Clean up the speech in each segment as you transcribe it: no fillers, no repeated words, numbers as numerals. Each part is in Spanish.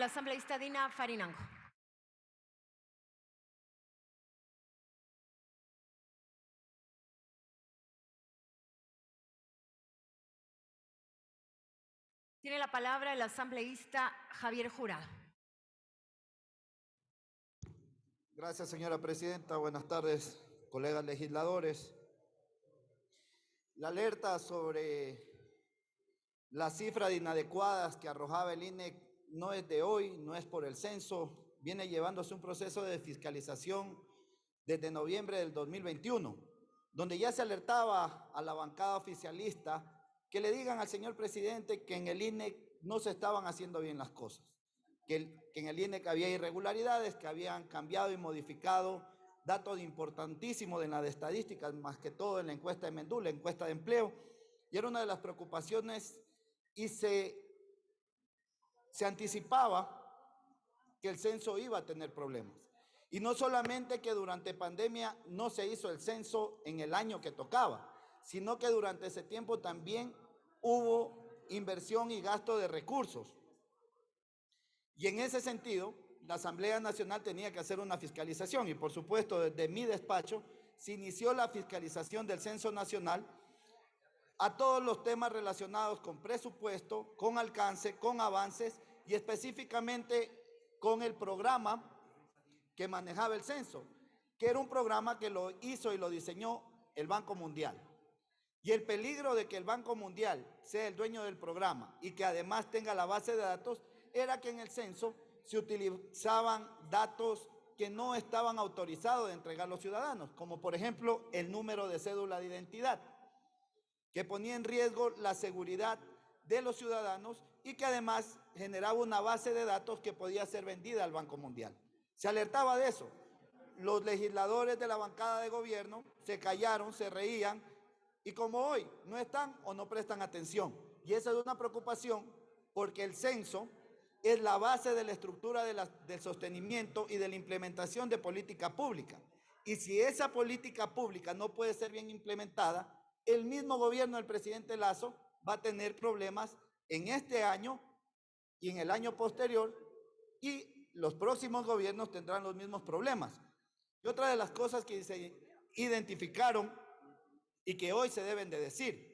la asambleísta Dina Farinango. Tiene la palabra el asambleísta Javier Jurado. Gracias, señora presidenta. Buenas tardes, colegas legisladores. La alerta sobre la cifra de inadecuadas que arrojaba el INE no es de hoy, no es por el censo, viene llevándose un proceso de fiscalización desde noviembre del 2021, donde ya se alertaba a la bancada oficialista que le digan al señor presidente que en el INE no se estaban haciendo bien las cosas, que en el INE había irregularidades, que habían cambiado y modificado datos importantísimos de las estadísticas, más que todo en la encuesta de Mendú, la encuesta de empleo, y era una de las preocupaciones y se anticipaba que el censo iba a tener problemas. Y no solamente que durante pandemia no se hizo el censo en el año que tocaba, sino que durante ese tiempo también hubo inversión y gasto de recursos. Y en ese sentido, la Asamblea Nacional tenía que hacer una fiscalización y por supuesto desde mi despacho se inició la fiscalización del Censo Nacional a todos los temas relacionados con presupuesto, con alcance, con avances y específicamente con el programa que manejaba el censo, que era un programa que lo hizo y lo diseñó el Banco Mundial. Y el peligro de que el Banco Mundial sea el dueño del programa y que además tenga la base de datos era que en el censo se utilizaban datos que no estaban autorizados de entregar los ciudadanos, como por ejemplo el número de cédula de identidad, que ponía en riesgo la seguridad de los ciudadanos y que además generaba una base de datos que podía ser vendida al Banco Mundial. Se alertaba de eso. Los legisladores de la bancada de gobierno se callaron, se reían y como hoy no están o no prestan atención. Y esa es una preocupación porque el censo es la base de la estructura del sostenimiento y de la implementación de política pública. Y si esa política pública no puede ser bien implementada, el mismo gobierno del presidente Lasso va a tener problemas en este año y en el año posterior y los próximos gobiernos tendrán los mismos problemas. Y otra de las cosas que se identificaron y que hoy se deben de decir,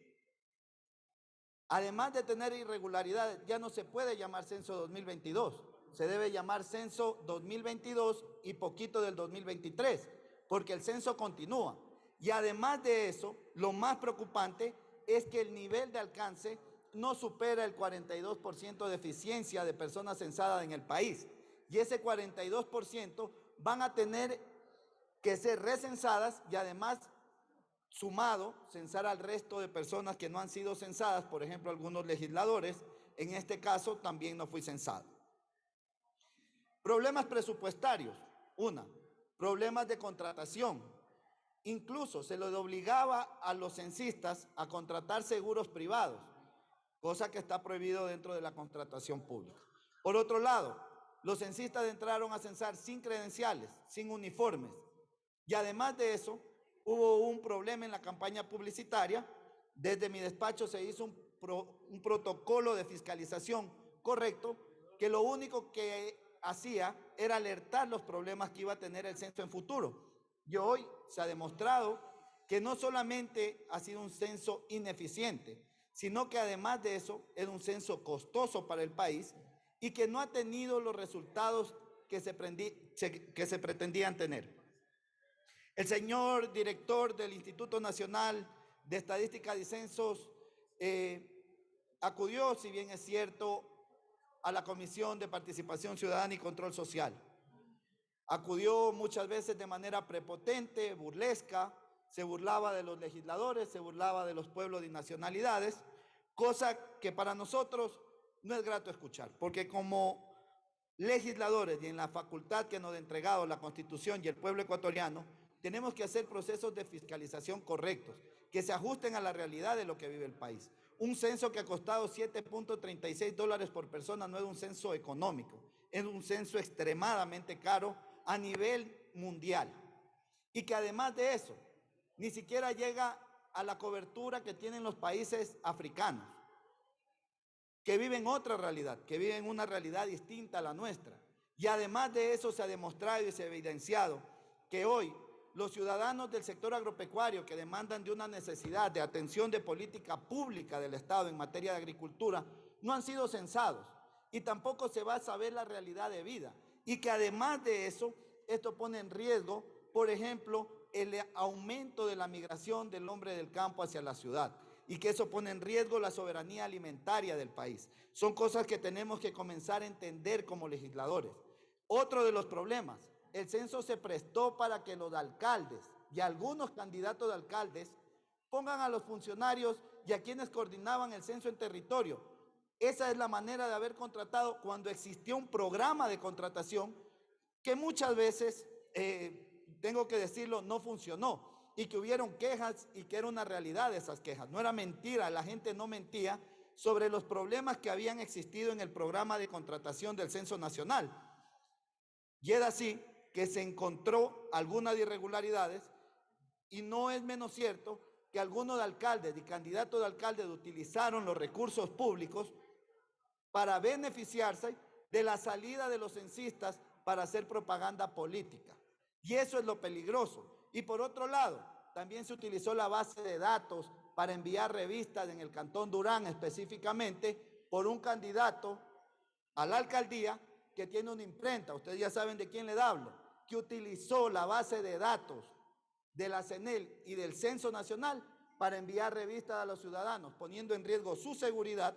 además de tener irregularidades, ya no se puede llamar censo 2022, se debe llamar censo 2022 y poquito del 2023, porque el censo continúa. Y además de eso, lo más preocupante es que el nivel de alcance no supera el 42% de eficiencia de personas censadas en el país. Y ese 42% van a tener que ser recensadas y además sumado, censar al resto de personas que no han sido censadas, por ejemplo, algunos legisladores, en este caso también no fui censado. Problemas presupuestarios, problemas de contratación. Incluso se les obligaba a los censistas a contratar seguros privados, cosa que está prohibido dentro de la contratación pública. Por otro lado, los censistas entraron a censar sin credenciales, sin uniformes. Y además de eso, hubo un problema en la campaña publicitaria. Desde mi despacho se hizo un protocolo de fiscalización correcto, que lo único que hacía era alertar los problemas que iba a tener el censo en futuro. Y hoy se ha demostrado que no solamente ha sido un censo ineficiente, sino que además de eso es un censo costoso para el país y que no ha tenido los resultados que se pretendían tener. El señor director del Instituto Nacional de Estadística y Censos acudió, si bien es cierto, a la Comisión de Participación Ciudadana y Control Social. Acudió muchas veces de manera prepotente, burlesca, se burlaba de los legisladores, se burlaba de los pueblos y nacionalidades, cosa que para nosotros no es grato escuchar, porque como legisladores y en la facultad que nos ha entregado la Constitución y el pueblo ecuatoriano, tenemos que hacer procesos de fiscalización correctos, que se ajusten a la realidad de lo que vive el país. Un censo que ha costado $7.36 por persona no es un censo económico, es un censo extremadamente caro a nivel mundial. Y que además de eso, ni siquiera llega a la cobertura que tienen los países africanos, que viven otra realidad, que viven una realidad distinta a la nuestra. Y además de eso se ha demostrado y se ha evidenciado que hoy los ciudadanos del sector agropecuario que demandan de una necesidad de atención de política pública del Estado en materia de agricultura no han sido censados y tampoco se va a saber la realidad de vida. Y que además de eso, esto pone en riesgo, por ejemplo, el aumento de la migración del hombre del campo hacia la ciudad y que eso pone en riesgo la soberanía alimentaria del país. Son cosas que tenemos que comenzar a entender como legisladores. Otro de los problemas, el censo se prestó para que los alcaldes y algunos candidatos de alcaldes pongan a los funcionarios y a quienes coordinaban el censo en territorio. Esa es la manera de haber contratado cuando existió un programa de contratación que muchas veces, tengo que decirlo, no funcionó y que hubieron quejas y que era una realidad esas quejas. No era mentira, la gente no mentía sobre los problemas que habían existido en el programa de contratación del Censo Nacional. Y es así que se encontró algunas irregularidades y no es menos cierto que algunos alcaldes y candidatos de alcaldes utilizaron los recursos públicos para beneficiarse de la salida de los censistas para hacer propaganda política. Y eso es lo peligroso. Y por otro lado, también se utilizó la base de datos para enviar revistas en el Cantón Durán específicamente por un candidato a la alcaldía que tiene una imprenta, ustedes ya saben de quién le hablo, que utilizó la base de datos de la CENEL y del Censo Nacional para enviar revistas a los ciudadanos, poniendo en riesgo su seguridad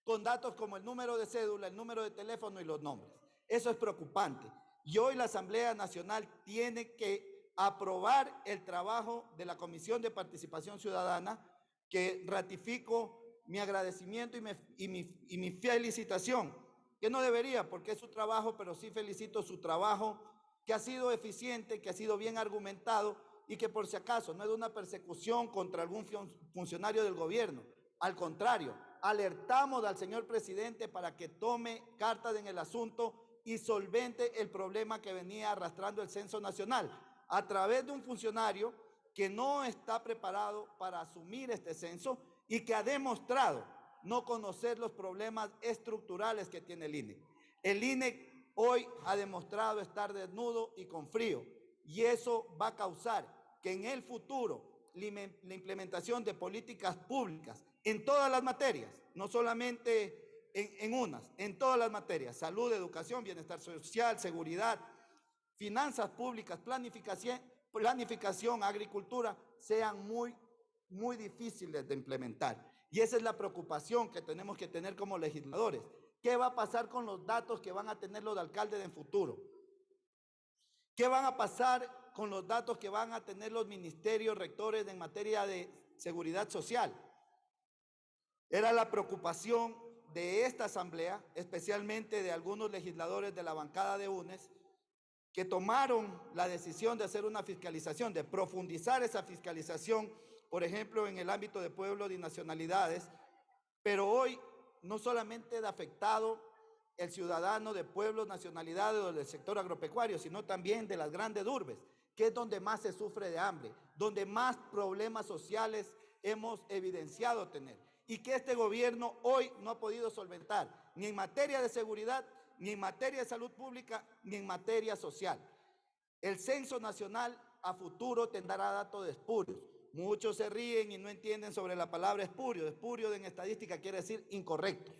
con datos como el número de cédula, el número de teléfono y los nombres. Eso es preocupante. Y hoy la Asamblea Nacional tiene que aprobar el trabajo de la Comisión de Participación Ciudadana, que ratifico mi agradecimiento y mi felicitación, que no debería porque es su trabajo, pero sí felicito su trabajo, que ha sido eficiente, que ha sido bien argumentado y que por si acaso no es una persecución contra algún funcionario del gobierno. Al contrario, alertamos al señor presidente para que tome cartas en el asunto y solvente el problema que venía arrastrando el Censo Nacional a través de un funcionario que no está preparado para asumir este censo y que ha demostrado no conocer los problemas estructurales que tiene el INE. El INE hoy ha demostrado estar desnudo y con frío, y eso va a causar que en el futuro la implementación de políticas públicas en todas las materias, no solamente en unas, en todas las materias, salud, educación, bienestar social, seguridad, finanzas públicas, planificación, agricultura, sean muy difíciles de implementar. Y esa es la preocupación que tenemos que tener como legisladores. ¿Qué va a pasar con los datos que van a tener los alcaldes en futuro? ¿Qué van a pasar con los datos que van a tener los ministerios rectores en materia de seguridad social? Era la preocupación de esta asamblea, especialmente de algunos legisladores de la bancada de UNES, que tomaron la decisión de hacer una fiscalización, de profundizar esa fiscalización, por ejemplo, en el ámbito de pueblos y nacionalidades, pero hoy no solamente ha afectado el ciudadano de pueblos, nacionalidades o del sector agropecuario, sino también de las grandes urbes, que es donde más se sufre de hambre, donde más problemas sociales hemos evidenciado tener, y que este gobierno hoy no ha podido solventar, ni en materia de seguridad, ni en materia de salud pública, ni en materia social. El Censo Nacional a futuro tendrá datos espurios. Muchos se ríen y no entienden sobre la palabra espurio. Espurio en estadística quiere decir incorrectos.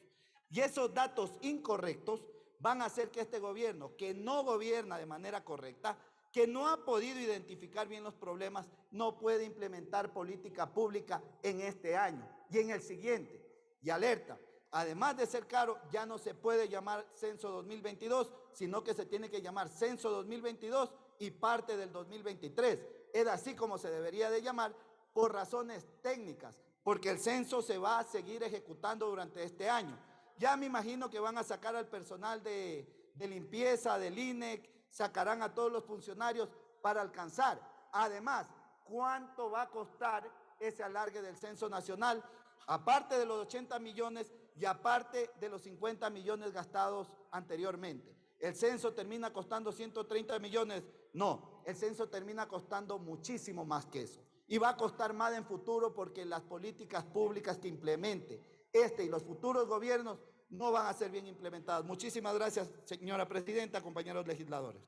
Y esos datos incorrectos van a hacer que este gobierno, que no gobierna de manera correcta, que no ha podido identificar bien los problemas, no puede implementar política pública en este año y en el siguiente. Y alerta, además de ser caro, ya no se puede llamar Censo 2022, sino que se tiene que llamar Censo 2022 y parte del 2023. Es así como se debería de llamar por razones técnicas, porque el censo se va a seguir ejecutando durante este año. Ya me imagino que van a sacar al personal de limpieza del INEC, sacarán a todos los funcionarios para alcanzar. Además, ¿cuánto va a costar ese alargue del Censo Nacional? Aparte de los 80 millones y aparte de los 50 millones gastados anteriormente. ¿El censo termina costando 130 millones? No, el censo termina costando muchísimo más que eso. Y va a costar más en futuro porque las políticas públicas que implemente este y los futuros gobiernos no van a ser bien implementadas. Muchísimas gracias, señora presidenta, compañeros legisladores.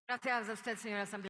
Gracias a usted, señor asambleísta.